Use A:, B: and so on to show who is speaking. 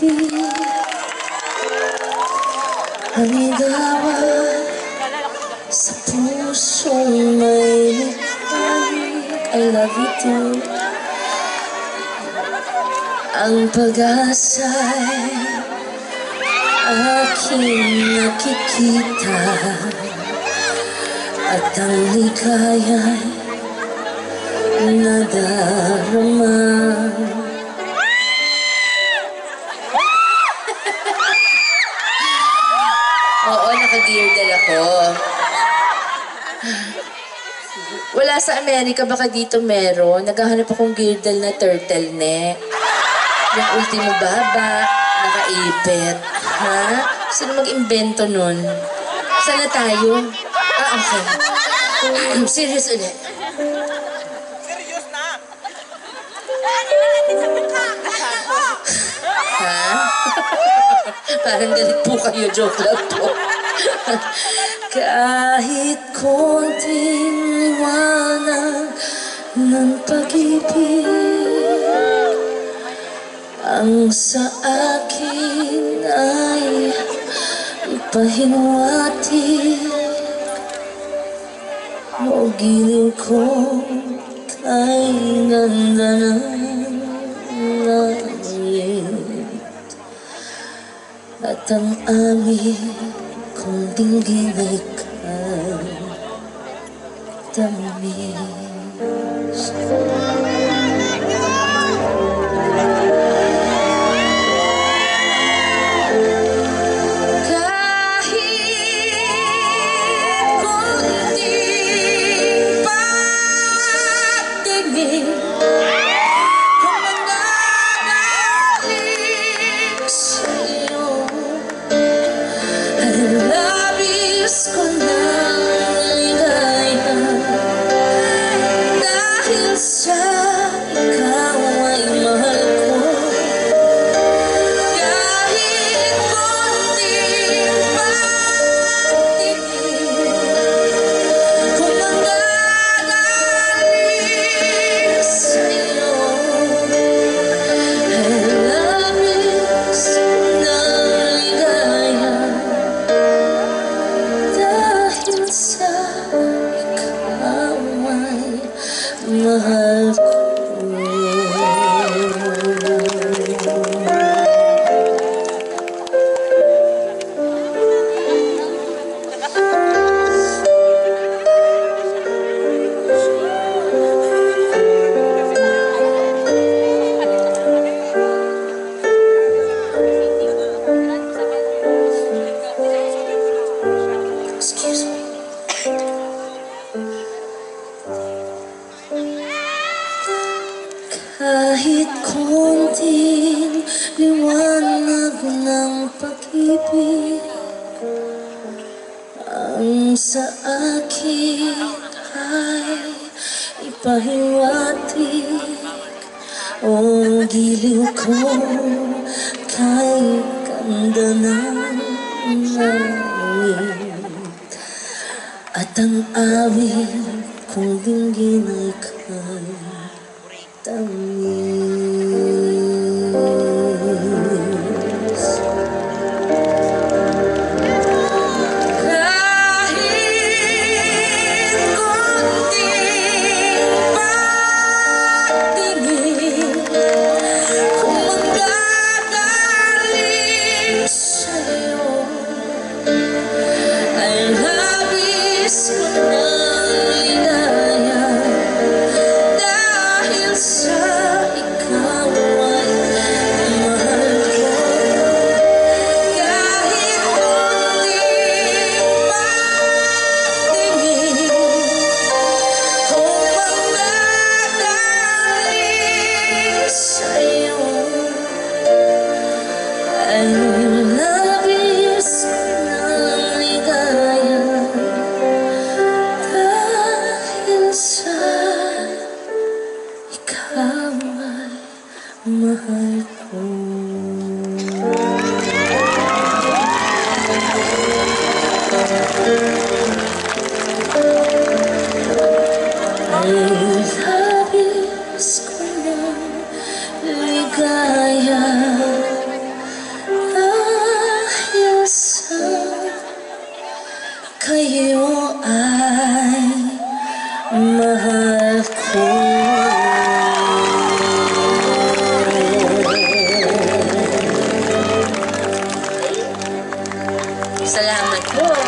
A: pag-ibig ang igawan sa pusong may lupalik. I love you too. Ang pag-asa'y aking nakikita at ang ligaya'y nadarama. Oo, naka-geardal ako. Wala sa Amerika, baka dito meron. Naghahanap akong geardal na turtleneck. Yung ultimo baba, nakaipit. Ha? Sino mag-imbento nun? Sana tayo? Ah, okay. Serious ulit.
B: Serious na!
A: Ha? Parang galit po kayo, joke lang po. Kahit konting liwanag ng pag-ibig ang sa akin ay ipahiwatig o giliw ko ay ganda ng langit at ang aming kung dinggin ay katamis. Mahal ko. Excuse me. Kahit konting liwanag ng pag-ibig ang sa akin ay ipahiwatig o giliw ko kay ganda ng langit at ang awit kung dinggin ay kay tamis. Kahit konting pagtingin kung manggagaling sa'yo ay labis ko ng ligaya dahil sa ikaw ay mahal ko. Kahit konting pagtingin kung manggagaling sa'yo ay labis ng ligaya dahil sa ikaw ay mahal ko. Ay labis ko ng ligaya kayo ay mahal ko. Salamat po.